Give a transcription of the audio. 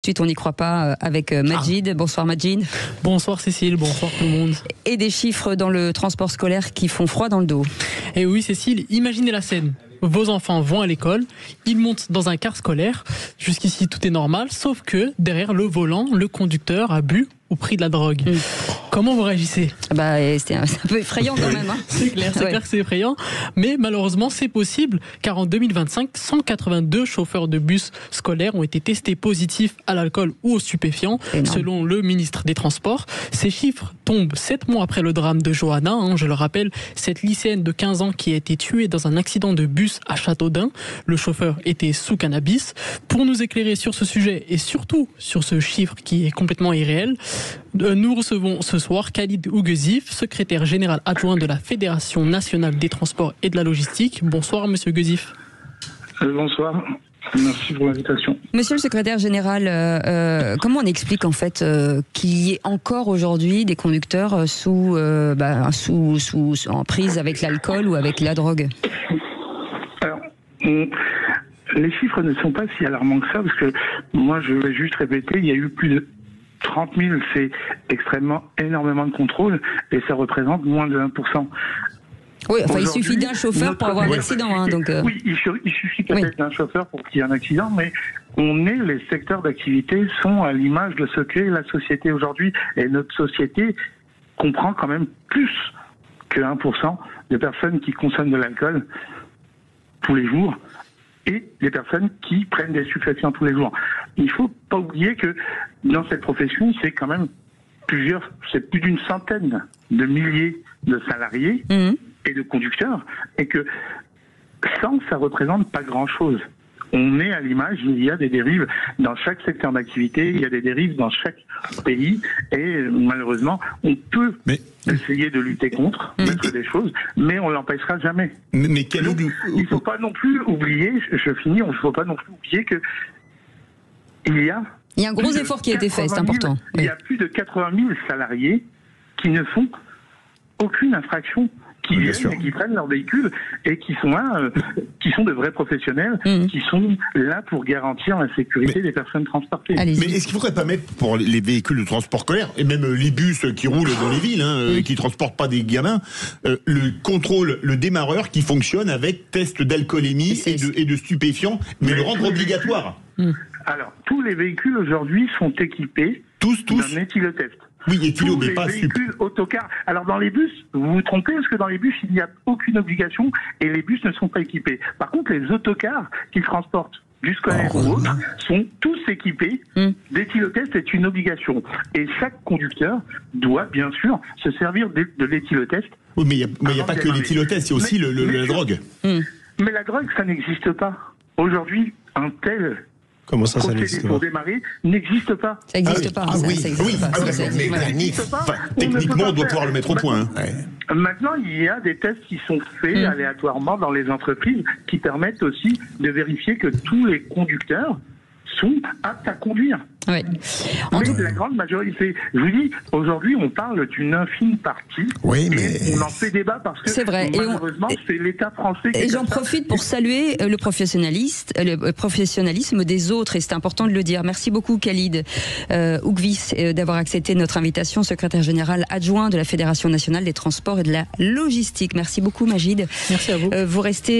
Ensuite, on n'y croit pas avec Majid. Bonsoir Majid. Bonsoir Cécile, bonsoir tout le monde. Et des chiffres dans le transport scolaire qui font froid dans le dos. Et oui Cécile, imaginez la scène. Vos enfants vont à l'école, ils montent dans un car scolaire. Jusqu'ici, tout est normal, sauf que derrière le volant, le conducteur a bu ou pris de la drogue. Comment vous réagissez ? C'est un peu effrayant quand même. Hein. C'est clair que c'est effrayant. Mais malheureusement, c'est possible, car en 2025, 182 chauffeurs de bus scolaires ont été testés positifs à l'alcool ou aux stupéfiants, selon le ministre des Transports. Ces chiffres tombent 7 mois après le drame de Johanna. Je le rappelle, cette lycéenne de 15 ans qui a été tuée dans un accident de bus à Châteaudun. Le chauffeur était sous cannabis. Pour nous éclairer sur ce sujet et surtout sur ce chiffre qui est complètement irréel, nous recevons ce soir Khalid Ouguezif, secrétaire général adjoint de la Fédération nationale des transports et de la logistique. Bonsoir Monsieur Guezif. Bonsoir. Merci pour l'invitation. Monsieur le secrétaire général, comment on explique en fait qu'il y ait encore aujourd'hui des conducteurs en prise avec l'alcool ou avec la drogue ? Alors, les chiffres ne sont pas si alarmants que ça, parce que moi je vais juste répéter, il y a eu plus de 30 000, c'est extrêmement énormément de contrôles et ça représente moins de 1%. Oui, enfin, il suffit d'un chauffeur pour avoir un accident. Oui, il suffit peut-être d'un chauffeur pour qu'il y ait un accident, mais les secteurs d'activité sont à l'image de ce qu'est la société aujourd'hui. Et notre société comprend quand même plus que 1% de personnes qui consomment de l'alcool tous les jours et des personnes qui prennent des stupéfiants tous les jours. Il ne faut pas oublier que dans cette profession, c'est quand même c'est plus d'une centaine de milliers de salariés et de conducteurs, et que ça représente pas grand-chose. On est à l'image, il y a des dérives dans chaque secteur d'activité, il y a des dérives dans chaque pays, et malheureusement, on peut essayer de lutter contre, mettre des choses, mais on l'empêchera jamais. Il ne faut pas non plus oublier, je finis, il ne faut pas non plus oublier que il y a un gros effort qui a été fait, c'est important. Il y a plus de 80 000 salariés qui ne font aucune infraction, qui viennent et qui prennent leur véhicule et qui sont là, qui sont de vrais professionnels, qui sont là pour garantir la sécurité des personnes transportées. Mais est-ce qu'il ne faudrait pas mettre pour les véhicules de transport scolaire, et même les bus qui roulent dans les villes, qui ne transportent pas des gamins, le contrôle, le démarreur qui fonctionne avec test d'alcoolémie et de stupéfiants, mais le rendre obligatoire? Alors, tous les véhicules aujourd'hui sont équipés d'un éthylotest. Oui, éthylo, mais pas véhicules autocars. Alors dans les bus, vous vous trompez, parce que dans les bus, il n'y a aucune obligation et les bus ne sont pas équipés. Par contre, les autocars qui transportent du scolaire ou autre sont tous équipés d'éthylotest, c'est une obligation. Et chaque conducteur doit bien sûr se servir de l'éthylotest. Oui, mais il n'y a pas que l'éthylotest, il y a aussi la drogue. Mais la drogue, ça n'existe pas. Aujourd'hui, un tel Comment ça n'existe pas ? Pour démarrer, n'existe pas. Ça n'existe pas. Techniquement, on doit pouvoir le mettre au point. Maintenant, il y a des tests qui sont faits aléatoirement dans les entreprises qui permettent aussi de vérifier que tous les conducteurs sont aptes à conduire. Oui. La grande majorité. Je vous dis, aujourd'hui, on parle d'une infime partie. Oui, mais on en fait débat parce que c'est vrai. Malheureusement, c'est l'État français. Et j'en profite pour saluer le professionnalisme des autres, et c'est important de le dire. Merci beaucoup, Khalid Ouguezif, d'avoir accepté notre invitation, secrétaire général adjoint de la Fédération nationale des transports et de la logistique. Merci beaucoup, Majid. Merci à vous. Vous restez